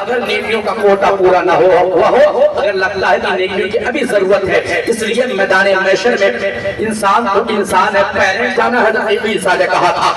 اگر نیکیوں کا کوٹا پورا نہ ہوا ہو، اگر لگتا ہے کہ نیکیوں کی ابھی ضرورت ہے، اس لیے میدان محشر میں انسان تو انسان ہے، پہلے جانا ہے۔ حضرت عیسیٰ نے کہا تھا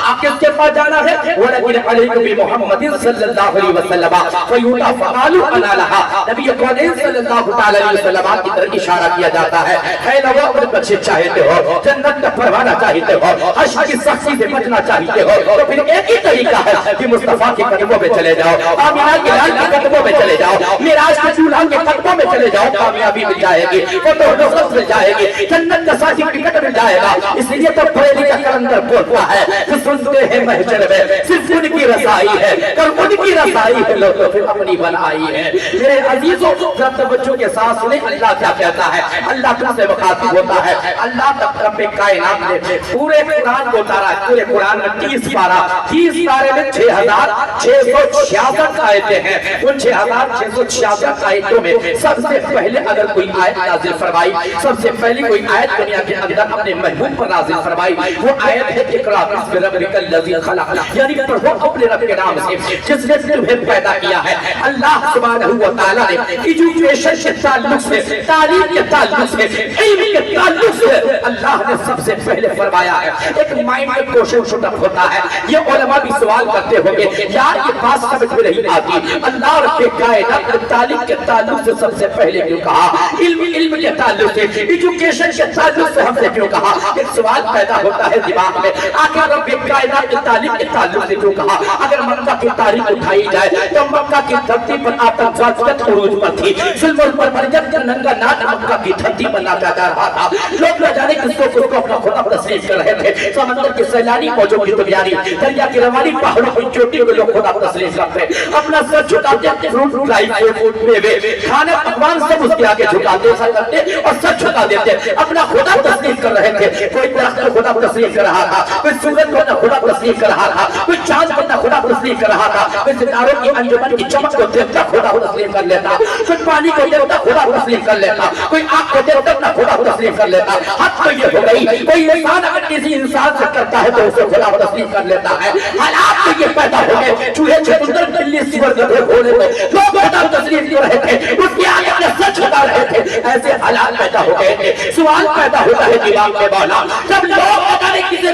آپ کس کے پاس جانا ہے؟ وَلَكِنْ عَلَيْكُمْ بِمُحَمَّدٍ صلی اللہ علیہ وسلم فَيُوتَى فَقَالُوا أَنَا لَهَا۔ نبی کریم صلی اللہ علیہ وسلم کی طرف اشارہ کیا جاتا ہے، اے لوگو اگر بچے چاہتے ہو، جنت کا پروانہ چاہتے ہو، حشر کی سختی سے بچنا چاہتے ہو، تو پھر ایک ہی طریقہ ہے کہ مصطفیٰ کے قدموں میں چلے جاؤ، آمینہ کے لال کے قدموں میں چلے جاؤ، معراج کے دولہا کے قدموں میں چلے جاؤ، کامیابی مل جائے گی، فتح و نصرت مل جائے گی، جنت کا سرٹیفکیٹ مل جائے گا۔ اس لیے تو بریلی کا کلندر بولتا ہے کہ سنتے ہیں محشر میں صرف ان کی رسائی ہے، کر ان کی رسائی ہے، لو تو پھر اپنی بنائی ہے۔ میرے عزیزوں ذرا بچوں کے ساتھ سنیں اللہ کیا کہتا ہے۔ اللہ تم سے مخاطب ہوتا ہے، اللہ رب کائنات نے پورے قرآن کو اتارا ہے، پورے قرآن میں 30 پارہ، 30 پارے میں 6666 آیتیں ہیں۔ ان 6666 آیتوں میں سب سے پہلے اگر کوئی آیت نازل فرمائی، سب سے پہلی کوئی آیت دنیا کے اندر اپنے محبوب پر نازل فرمائی، وہ آیت ہے اقرأ باسم ربک الذی خلق، یعنی پڑھو اپنے رب کے نام سے جس نے تمہیں پیدا کیا ہے۔ اللہ سبحانہ و تعالیٰ نے ایجوکیشن کے تعلق سے، تعلیم کے تعلق سے، علم کے تعلق سے اللہ نے سب سے پہلے فرمایا ہے۔ ایک مائنڈ میں کوشن شٹ اپ ہوتا ہے، یہ علماء بھی سوال کرتے ہوں گے یار یہ بات سمجھ میں نہیں آتی، اللہ رب کائنات نے تعلیم کے تعلق سے سب سے پہلے کیوں کہا، علم کے تعلق سے، ایجوکیشن کے تعلق سے ہم نے کیوں کہا؟ ایک سوال پیدا ہوتا ہے دماغ میں، آخر رب کائنات کی تعلیم کے تعلق سے کیوں کہا؟ اگر مکہ کی تاریخ اٹھائی جائے تو مکہ کی دھرتی پر آتشبازیت عروج پر تھی، ظلم پر مریم کا ننگا ناچ مکہ کی دھرتی پر ناچا جا رہا تھا، لوگ نہ جانے کس کو اپنا خدا تسلیم کر رہے تھے، سمندر کے سیلانی موجوں کی تیاری، دریا کی روانی پہاڑوں کی چوٹی کو لوگ خدا تسلیم کرتے، اپنا سر جھکاتے، فروٹ ڈرائی فروٹ میوے کھانا پکوان سب اس کے آگے جھکاتے ایسا کرتے اور سر جھکا دیتے، اپنا خدا تسلیم کر رہے تھے۔ کوئی درخت کو خدا تسلیم کر رہا تھا، کوئی سورج کو خدا تسلیم کر رہا تھا، کوئی چاند کو خدا تسلیم کر رہا تھا، کوئی ستاروں کی انجمن کی چمک کو دیکھتا خدا تسلیم کر لیتا، کوئی پانی کو دیکھتا خدا تسلیم کر لیتا، کوئی آگ کو دیکھتا خدا تسلیم کر لیتا۔ حد تو یہ ہو گئی کوئی انسان اگر کسی انسان سے کرتا ہے تو اسے خدا تسلیم کر لیتا ہے۔ حالات تو یہ پیدا ہو گئے، چوہے چکندر بلی سور گدھے گھوڑے کو لوگ خدا تسلیم کر رہے تھے، اس کے آگے اپنے سر جھکا رہے تھے، ایسے حالات پیدا ہو گئے تھے۔ سوال پیدا ہوتا ہے دماغ میں مولا، جب لوگ پتہ نہیں کسے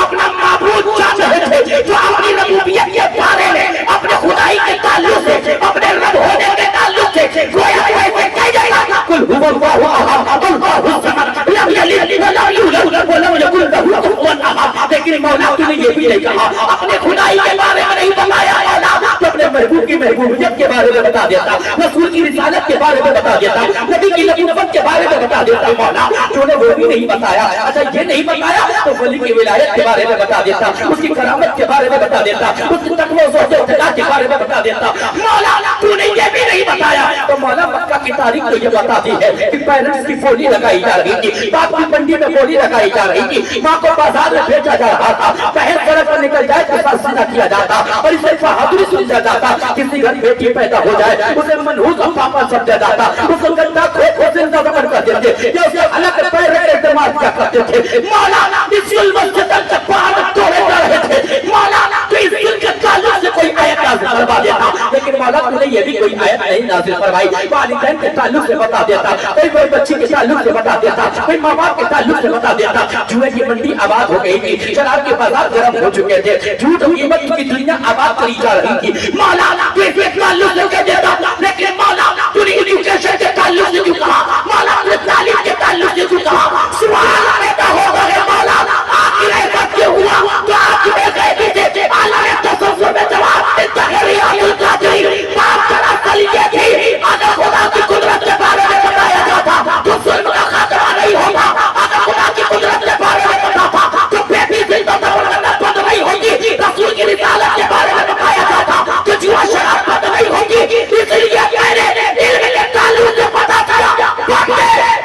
اپنا معبود جان رہے تھے جو اپنی ربوبیت کے بارے میں اپنے خدائی کے تعلق سے، اپنے رب ہونے کے تعلق سے گویا ایسے کہہ جائے گا قل هو الله احد الله الصمد لم یلد ولم یولد ولم یکن له کفوا احد۔ لیکن مولا تو نے یہ بھی نہیں کہا، اپنے خدائی کے بارے میں نہیں بتایا مولا، تو اپنے محبوب کی محبوبیت کے بارے میں بتا دیتا، رسول کی رسالت کے بارے میں بتا دیتا، نبی کی نبوت کے بارے میں بتا دیتا مولا، تو نے وہ بھی نہیں بتایا۔ اچھا یہ نہیں بتایا تو ولی کی ولایت کے بارے میں بتا دیتا، اس کی کرامت کے بارے میں بتا دیتا، اس کی تقوی و زہد و اتقا کے بارے میں بتا دیتا۔ مولا تو نے یہ بھی نہیں بتایا تو مولا مکہ کی تاریخ تو یہ بتاتی ہے کہ پیرنٹس کی بولی لگائی جا رہی تھی، باپ کی منڈی میں بولی لگائی جا رہی تھی، ماں کو بازار میں بھیجا جا رہا تھا، بہن سڑک پر نکل جائے تو سیدھا کیا جاتا اور اسے بہادری سمجھا جاتا، کسی گھر بیٹی پیدا ہو جائے اسے منحوس اور پاپا سمجھا جاتا، اس کو گندا کھو زندہ دفن کر دیتے یا اسے الگ پیر رکھ کے استعمال کیا کرتے تھے۔ مولا اس ظلم سے تک پار توڑے جا رہے تھے، مولا تو اس ظلم کے تعلق سے کوئی آیت نازل فرما دیتا، لیکن مولا تو نے یہ بھی کوئی آیت نہیں نازل فرمائی، والدین کے تعلق سے بتا دیتا، کوئی بچی کے تعلق سے بتا دیتا، کوئی ماں باپ کے تعلق سے بتا دیتا۔ جوئے کی منڈی آباد ہو گئی تھی، شراب کے بازار گرم ہو چکے تھے، جھوٹ قیمت کی دنیا آباد کری جا رہی تھی، مولا تو اس کے تعلق سے کہہ دیتا، لیکن مولا تو نے ایجوکیشن کے تعلق سے کیوں کہا، مولا تو نے تعلیم کے تعلق سے کیوں کہا؟ سوال پیدا ہو گئے مولا آخر ایسا کیوں ہوا تو آپ میں گئے تھے عالم تصوف میں جواب تحریات القادری بات کرا سلیے تھی، اگر خدا کی قدرت کے بارے میں بتایا جاتا تو ظلم کا خاتمہ نہیں ہوگا، اگر خدا کی قدرت کے بارے میں بتاتا تو بیٹی زندہ دولت بند نہیں ہوگی، رسول کی رسالت کے بارے میں بتایا جاتا تو جوا شراب بند نہیں ہوگی۔ اس لیے میں نے علم کے تعلق سے پتا چلا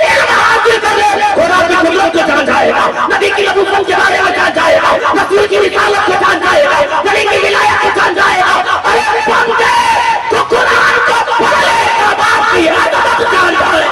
علم حاصل کر لے، خدا کی قدرت کو جان جائے گا، نبی کی نبوت کے بارے میں جان جائے گا، رسول کی رسالت کو جان جائے گا، نبی کی ولایت کو جان جائے گا، ارے بندے تو قرآن کو پڑھے بات کی عظمت جان جائے۔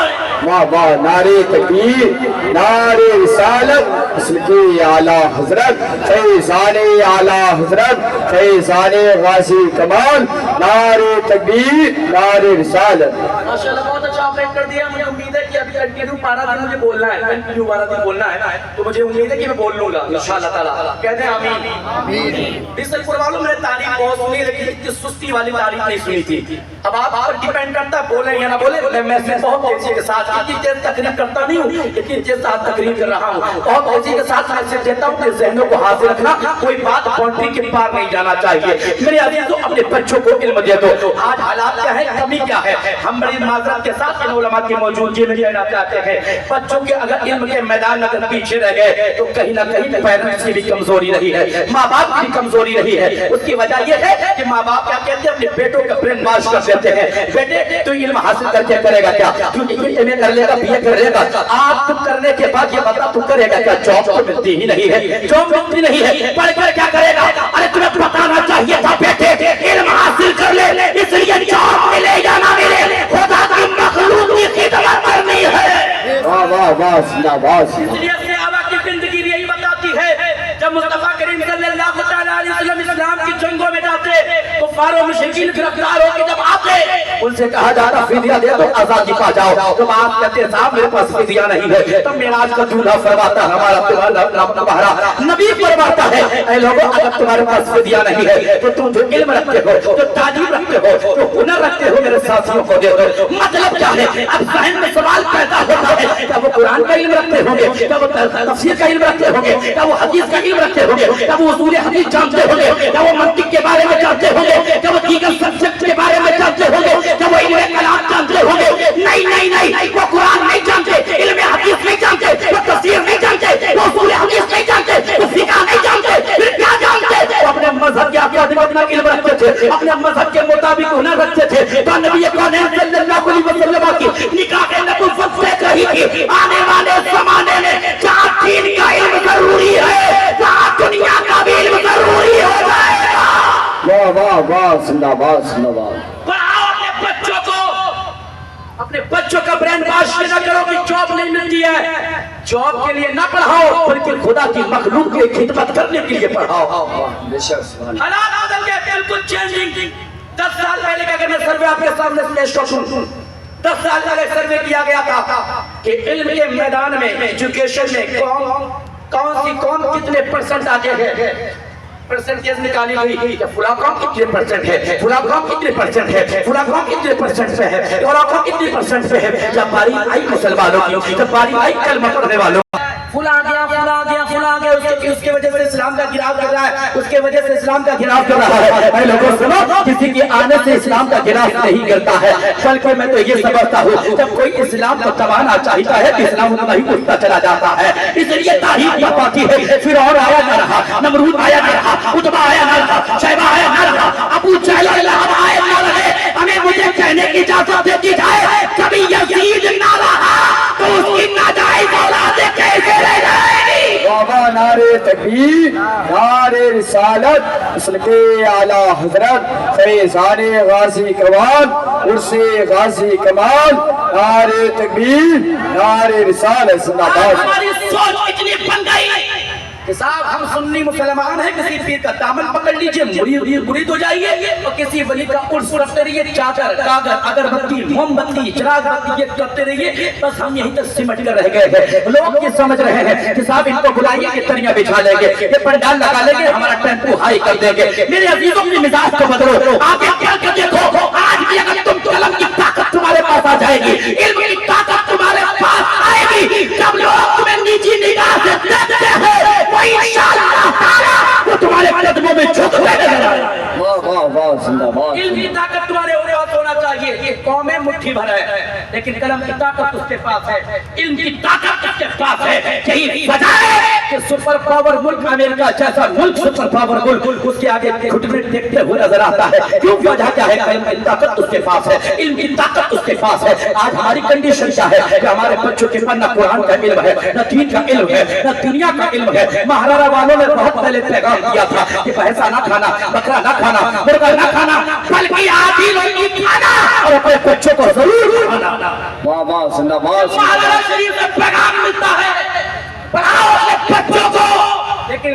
واہ واہ، نعرے تکبیر، نعرے رسالت، اصل کی اعلیٰ حضرت فیضان اعلیٰ حضرت فیضان غازی کمال، نعرہ تکبیر نعرہ رسالت۔ ماشاءاللہ بہت اچھا آپ نے کر دیا. مجھے امید ہے کہ ابھی کنٹینیو 12 دن مجھے بولنا ہے، کنٹینیو 12 دن بولنا ہے، تو مجھے امید ہے کہ میں بول لوں گا انشاءاللہ تعالیٰ. کہتے ہیں آمین. بسم اللہ والوں میں نے تعریف بہت سنی لیکن اتنی سستی والی تعریف نہیں سنی تھی. اب آپ پر ڈیپینڈ کرتا ہے بولیں یا نہ بولیں. میں سے بہت تیزی کے ساتھ اتنی تیز تقریر کرتا نہیں ہوں، اتنی تیز ساتھ تقریر کر رہا ہوں. بہت تیزی کے ساتھ میسج دیتا ہوں کہ ذہنوں کو حاضر رکھنا، کوئی بات باؤنڈری کے پار نہیں جانا چاہیے. میرے عزیزوں اپنے بچوں کو علم دے دو. آج حالات کیا ہے، کمی کیا ہے. ہم بڑی معذرت کے ساتھ ان علماء کی موجودگی میں کہنا چاہتے ہیں بچوں کے اگر علم کے میدان میں اگر پیچھے رہ گئے تو کہیں نہ کہیں پیرنٹس کی بھی کمزوری رہی ہے، ماں باپ کی کمزوری رہی ہے. اس کی وجہ یہ ہے کہ ماں باپ کیا کہتے ہیں اپنے بیٹوں کا برین واش کر دیتے ہیں. بیٹے تو علم حاصل کر کے کرے گا کیا؟ کیونکہ ایم اے کر لے گا، بی اے کر لے گا. آپ کرنے کے بعد یہ بتا تو کرے گا کیا؟ جاب تو ملتی ہی نہیں ہے، جاب ملتی نہیں ہے، پڑھ کر کیا کرے گا؟ ارے تمہیں بتانا چاہیے تھا بیٹے علم حاصل کر لے، اس لیے جاب ملے یا نہ ملے خدا کی مخلوق کی خدمت کرنی ہے. واہ واہ واہ زندہ باد. اس لیے صحابہ کی زندگی یہی بتاتی ہے جب مصطفیٰ کریم صلی اللہ تعالیٰ علیہ وسلم اسلام کی جنگوں میں جاتے کفار و مشرکین گرفتار ہو کے جب آتے ان سے کہا جاتا فدیہ دے دو آزادی پا جاؤ. جب آپ کہتے ہیں صاحب میرے پاس فدیہ نہیں ہے، تب معراج کا دولہا فرماتا ہمارا تمہارا نبی فرماتا ہے اے لوگوں اگر تمہارے پاس فدیہ نہیں ہے تو تم جو علم رکھتے ہو، جو تعلیم رکھتے ہو، جو ہنر رکھتے ہو میرے ساتھیوں کو دے دو. مطلب کیا ہے؟ اب ذہن میں سوال پیدا ہوتا ہے کیا وہ قرآن کا علم رکھتے ہوں گے، کیا وہ تفسیر کا علم رکھتے ہوں گے، کیا وہ حدیث کا علم رکھتے ہوں گے، کیا وہ اصول حدیث جانتے ہوں گے، کیا وہ منطق کے بارے میں جانتے ہوں گے، کیا وہ دیگر سبجیکٹ کے بارے میں جانتے ہوں گے، کیا وہ علم کلام جانتے ہوں گے؟ نہیں نہیں نہیں، وہ قرآن نہیں جانتے، علم حدیث نہیں جانتے، وہ تفسیر نہیں جانتے، وہ اصول حدیث نہیں جانتے، وہ فقہ نہیں جانتے. پھر کیا جانتے؟ وہ اپنے مذہب کے اکادمی اپنا علم رکھتے تھے، اپنے مذہب کے مطابق ہنر رکھتے تھے. تو نبی کونین صلی اللہ علیہ وسلم کی نکاح نبوت سے کہی تھی آنے والے زمانے میں جہاں دین کا علم ضروری ہے جہاں دنیا کا بھی علم ضروری ہو جائے گا. واہ واہ واہ زندہ باد زندہ باد. پڑھاؤ اپنے بچوں کو، اپنے بچوں کا برین واش نہ کرو کہ جاب نہیں ملتی ہے. جاب کے لیے نہ پڑھاؤ بلکہ خدا کی مخلوق کی خدمت کرنے کے لیے پڑھاؤ. حالات بدل گئے، بالکل چینجنگ. 10 سال پہلے کا اگر میں سروے آپ کے سامنے پیش کروں، 10 سال پہلے سروے کیا گیا تھا کہ علم کے میدان میں ایجوکیشن میں کون سی قوم کتنے پرسنٹ آگے ہے. پرسنٹیج نکالی گئی کہ فلاں قوم کتنے پرسنٹ ہے، فلاں قوم کتنے پرسنٹ ہے، فلاں قوم کتنے پرسنٹ پہ ہے، فلاں قوم کتنے پرسنٹ پہ ہے. جب باری آئی مسلمانوں کی، جب باری آئی کلمہ پڑھنے والوں فلاں گیا فلاں گیا فلاں گیا، اس کے وجہ سے اسلام کا گراؤ کر رہا ہے، اس کے وجہ سے اسلام کا گراؤ کر رہا ہے. اے لوگوں سنو، کسی کے آنے سے اسلام کا گراؤ نہیں کرتا ہے، بلکہ میں تو یہ سمجھتا ہوں جب کوئی اسلام کو دبانا چاہتا ہے تو اسلام اتنا ہی اٹھتا چلا جاتا ہے. اس لیے تاریخ بتاتی ہے فرعون آیا نہ رہا، نمرود آیا نہ رہا، عتبہ آیا نہ رہا، شیبہ آیا نہ رہا، ابو جہل آیا نہ رہے. ہمیں مجھے کہنے کی اجازت دیتی جائے کبھی یزید نہ رہا تو اس کی ناجائز اولاد کیسے رہ جائے گی. بابا نعرہ تکبیر نعرہ رسالت. اصل کے اعلیٰ حضرت فیضان غازی کمال، عرص غازی کمال، نعرہ تکبیر نعرہ رسالت. زندہ باد. ہماری سوچ اتنی بن گئی کہ صاحب ہم سنی مسلمان ہیں، کسی پیر کا دامن پکڑ لیجئے مرید ہو جائیے، اور کسی ولی کا عرس رکھتے رہیے، چادر کاغذ اگربتی موم بتی چراغ بتی یہ کرتے رہیے. بس ہم یہیں تک سمٹ کر رہ گئے ہیں. لوگ یہ سمجھ رہے ہیں کہ صاحب ان کو بلائیے کہ تریاں بچھا لیں گے، یہ پنڈال لگا لیں گے، ہمارا ٹیمپو ہائی کر دیں گے. میرے عزیزوں کی مزاج کو بدلو. آگے چل کر دیکھو، آج بھی اگر تم قلم کی طاقت تمہارے پاس آ جائے گی، علم کی طاقت تمہارے پاس آئے گی، جب لوگ تمہیں نیچی نگاہ سے دیکھتے ہیں وہ انشاءاللہ تعالیٰ وہ تمہارے قدموں میں جھکتے نظر آئے. واہ واہ واہ زندہ باد. علم کی طاقت تمہارے پاس ہونا چاہیے. یہ قومیں مٹھی بھر ہے لیکن قلم کی طاقت اس کے پاس ہے، علم کی طاقت اس کے پاس ہے. یہی وجہ ہے کہ سپر پاور ملک امریکہ جیسا ملک سپر پاور ملک اس کے آگے گھٹنے ٹیکتے ہوئے نظر آتا ہے. کیوں؟ وجہ کیا ہے؟ علم کی طاقت اس کے پاس ہے، علم کی طاقت اس کے پاس ہے. آج ہماری کنڈیشن کیا ہے کہ ہمارے بچوں کے پاس نہ قرآن کا علم ہے، نہ دین کا علم ہے، نہ دنیا کا علم ہے. مہاراجا والوں نے بہت پہلے پیغام دیا تھا کہ بھینسا نہ کھانا، بکرا نہ کھانا، مرغا نہ کھانا، بلکہ آدھی روٹی کھانا اور اپنے بچوں کو ضرور کھانا. واہ واہ زندہ باد. مہاراجا شریف سے پیغام ملتا ہے پڑھاؤ اپنے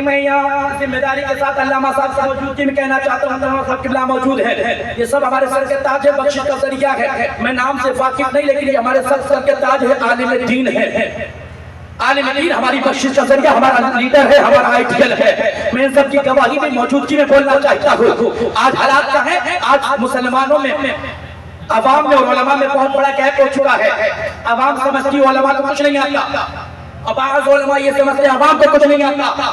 لیکن میں یہاں ذمہ داری کے ساتھ علامہ صاحب سے موجودگی میں کہنا چاہتا ہوں علامہ صاحب قبلہ موجود ہیں، یہ سب ہمارے سر کے تاج ہے، بخشش کا ذریعہ ہے. میں نام سے واقف نہیں لیکن یہ ہمارے سر کے تاج ہے، عالم دین ہے. عالم دین ہماری بخشش کا ذریعہ، ہمارا لیڈر ہے، ہمارا آئیڈیل ہے. میں ان سب کی گواہی میں موجودگی میں بولنا چاہتا ہوں. آج حالات کیا ہے؟ آج مسلمانوں میں عوام میں اور علماء میں بہت بڑا گیپ ہو چکا ہے. عوام سمجھتی ہے علماء کو کچھ نہیں آتا، اور بعض علماء یہ سمجھتے ہیں عوام کو کچھ نہیں آتا،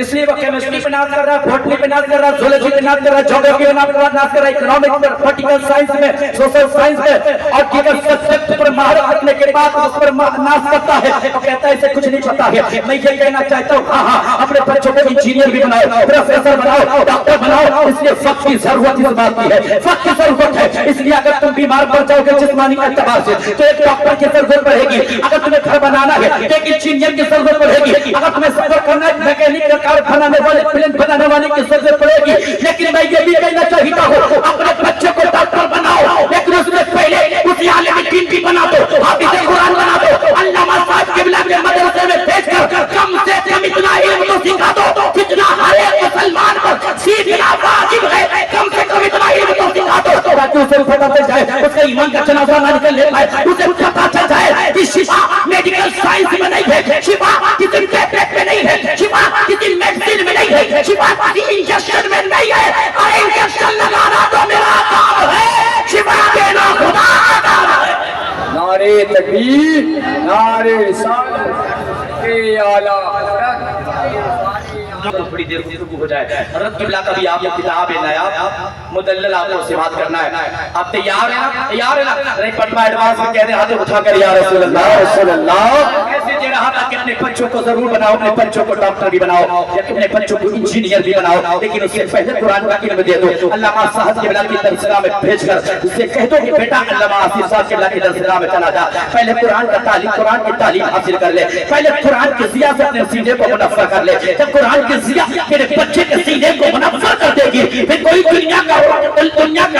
اس لیے وہ کیمسٹری پہ ناز کر رہا ہے، بوٹنی پہ ناز کر رہا ہے، زولوجی پہ ناز کر رہا ہے، جیوگرافی پہ ناز کر رہا ہے، اکنامکس پہ، پولیٹیکل سائنس میں، سوشل سائنس میں، اور دیگر سبجیکٹ پر مہارت رکھنے کے بعد اس پر ناز کرتا ہے اور کہتا ہے اسے کچھ نہیں پتا ہے. میں یہ کہنا چاہتا ہوں ہاں اپنے بچوں کو انجینئر بھی بناؤ، پروفیسر بناؤ، ڈاکٹر بناؤ. اس لیے وقت کی ضرورت اس بات کی ہے، وقت کی ضرورت ہے. اس لیے اگر تم بیمار پڑ جاؤ گے جسمانی اعتبار سے تو ایک ڈاکٹر کی ضرورت پڑے گی. اگر تمہیں گھر بنانا ہے تو ایک انجینئر کی ضرورت پڑے گی. اگر تمہیں سفر کرنا ہے میکینک کا کار بنانے والے، فلم بنانے والے کی ضرورت پڑے گی. لیکن میں یہ بھی کہنا چاہتا ہوں اپنے بچے کو ڈاکٹر بناؤ، لیکن اس میں پہلے اسی عالم دین بھی بنا دو، حافظ قرآن بنا دو. علامہ صاحب قبلہ کے مدرسے میں بھیج کر کم سے کم اتنا علم تو سکھا دو جتنا ہر ایک مسلمان کو سیکھنا واجب ہے. کم سے کم اتنا علم تو سکھا دو تاکہ اسے پتہ چل جائے، اس کا ایمان کا جنازہ نہ نکل لے پائے. اسے پتہ چل جائے کہ شفا میڈیکل سائنس میں نہیں ہے، شفا کسی ٹیبلیٹ میں نہیں ہے، شفا کسی میڈیسن میں نہیں ہے، شفا کسی انجیکشن میں نہیں ہے. اور انجیکشن لگانا تو میرا کام ہے، شفا دینا خدا کا کام ہے. نعرے تکبیر، نعرے رسالت کے اعلیٰ حضرت. بڑی دیر گفتگو ہو جائے. حضرت قبلہ کا بھی آپ کو کتاب نایاب مدلل آپ کو سماعت کرنا ہے. آپ تیار ہیں نا؟ تیار ہیں نا؟ نہیں پڑھنا ایڈوانس میں کہہ رہے ہاتھ اٹھا کر یا رسول اللہ رسول اللہ. ایسے دے رہا تھا کہ اپنے بچوں کو ضرور بناؤ، اپنے بچوں کو ڈاکٹر بھی بناؤ یا اپنے بچوں کو انجینئر بھی بناؤ، لیکن اس سے پہلے قرآن کا علم دے دو. علامہ صاحب قبلہ کی درسگاہ میں بھیج کر اسے کہہ دو کہ بیٹا علامہ آصف صاحب قبلہ کی درسگاہ میں چلا جا، پہلے قرآن کا تعلیم، قرآن کی تعلیم حاصل کر لے، پہلے قرآن کی ضیاء سے اپنے سینے کو منور کر لے. جب قرآن کی ضیاء تیرے بچے کے سینے کو منور کر دے گی، پھر کوئی دنیا کا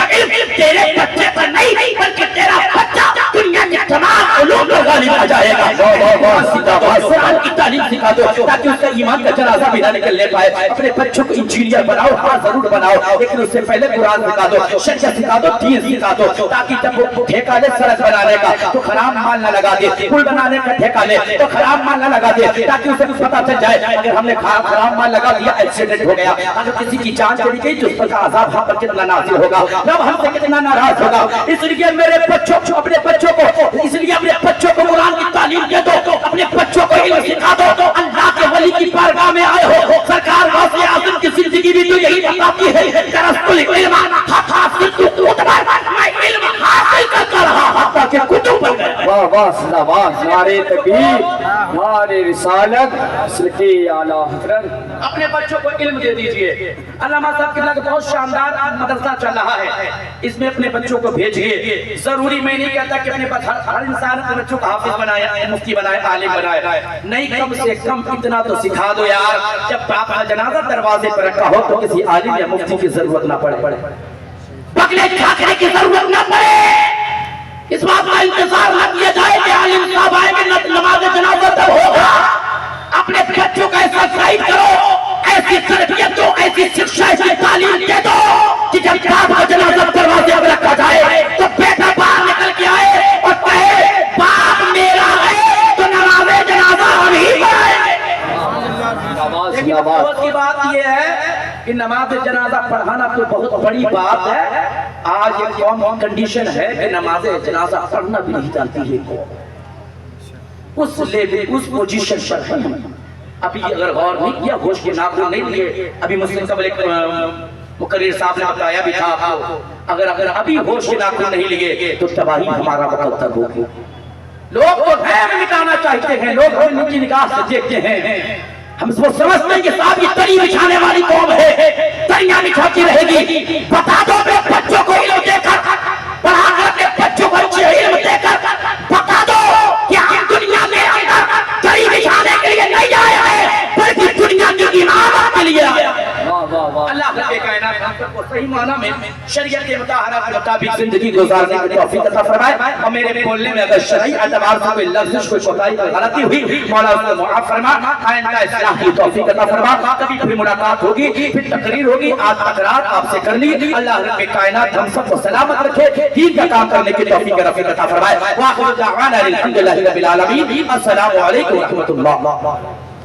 علم تیرے بچے پر نہیں بلکہ تیرا بچہ دنیا کے تمام علوم پر غالب آ جائے گا. قرآن کی تعلیم سکھا دو تاکہ اس کا ایمان کا جنازہ بھی نہ نکل لے پائے. اپنے بچوں کو انجینئر بناؤ، ہاں ضرور بناؤ، لیکن اس سے پہلے قرآن سکھا دو، شریعت سکھا دو، دین سکھا دو تاکہ جب وہ ٹھیکہ لے سڑک بنانے کا تو خراب مال نہ لگا دے، پل بنانے کا ٹھیکہ لے تو خراب مال نہ لگا دے تاکہ اسے کچھ پتہ چل جائے. اگر ہم نے خراب مال لگا دیا ایکسیڈنٹ ہو گیا، اگر کسی کی جان چلی گئی تو اس پر کا عذاب ہم پر کتنا نازل ہوگا، رب ہم سے کتنا ناراض ہوگا. اس لیے میرے بچوں کو، اپنے بچوں کو، اس لیے اپنے بچوں کو قرآن کی تعلیم دے دو، اپنے بچوں کو علم سکھا دو. اللہ کے ولی کی بارگاہ میں آئے ہو، سرکار غوث اعظم کی زندگی بھی تو یہی بتاتی ہے، درست العلم حاصل میں علم حاصل کرتا رہا حتیٰ کہ کتب بن گئے. واہ واہ صدا واہ. نعرے تکبیر، نعرے رسالت کے اعلیٰ حضرت. اپنے بچوں کو علم دے دیجئے. علامہ صاحب قبلہ کا بہت شاندار مدرسہ چل رہا ہے، اس میں اپنے بچوں کو بھیجئے. ضروری میں نہیں کہتا کہ اپنے ہر انسان اپنے بچوں کو حافظ بنایا، مفتی بنائے، عالم بنائے، نہیں، کم سے کم اتنا تو سکھا دو یار جب باپ کا جنازہ دروازے پر رکھا ہو تو کسی عالم یا مفتی کی ضرورت نہ پڑے، بغلے چھاکنے کی ضرورت نہ پڑے. اس بات کا انتظار نہ کیا جائے کہ عالم صاحب آئے کہ نماز جنازہ تب ہوگا. اپنے بچوں کا ایسا گائیڈ کرو، ایسی تربیت دو، ایسی شکشا، ایسی تعلیم دے دو کہ جب باپ کا جنازہ دروازے پر رکھا جائے تو بیٹا باہر نکل کے آئے اور کہے باپ میرا ہے تو نماز جنازہ ہم ہی پڑھائیں. لیکن افسوس کی بات یہ ہے کہ نماز جنازہ پڑھانا تو بہت بڑی بات ہے. آج ایک قوم کی کنڈیشن ہے کہ نماز جنازہ پڑھنا بھی نہیں جانتی ہے. اس لیول، اس پوزیشن پر ہم ابھی اگر غور نہیں کیا، ہوش کے ناخن نہیں لیے. ابھی مسلم قبل ایک مقرر صاحب نے بتایا بھی تھا آپ کو، اگر ابھی ہوش کے ناخن نہیں لیے تو تباہی ہمارا مقدر ہوگی. لوگ تو غیر مٹانا چاہتے ہیں، لوگ ہمیں نیچی نگاہ سے دیکھتے ہیں. ہم اس کو سمجھتے ہیں کہ صاحب یہ تری بچھانے والی قوم ہے، تریاں بچھاتی رہے گی. بتا دو اپنے بچوں کو علم دے کر، پڑھا کر اپنے بچوں کو اچھے علم دے کر بتا دو کہ ہم دنیا میں اندر تری بچھانے کے لیے نہیں آئے ہیں بلکہ دنیا کی امامت کے لیے آئے ہیں. اللہ کے کائنات ہم کو صحیح معنی میں شریعت مطہرہ کے مطابق زندگی گزارنے کی توفیق عطا فرمائے اور میرے بولنے میں اگر شرعی اعتبار سے کوئی لفظ کوئی کوتاہی کوئی غلطی ہوئی مولا اس کو معاف فرما آئندہ اصلاح کی توفیق عطا فرما کبھی پھر ملاقات ہوگی پھر تقریر ہوگی آج تقرار آپ سے کرنی اللہ رب کائنات ہم سب کو سلامت رکھے دین کا کام کرنے کی توفیق رفیق عطا فرمائے واخر دعوانا الحمدللہ رب العالمین السلام علیکم ورحمۃ اللہ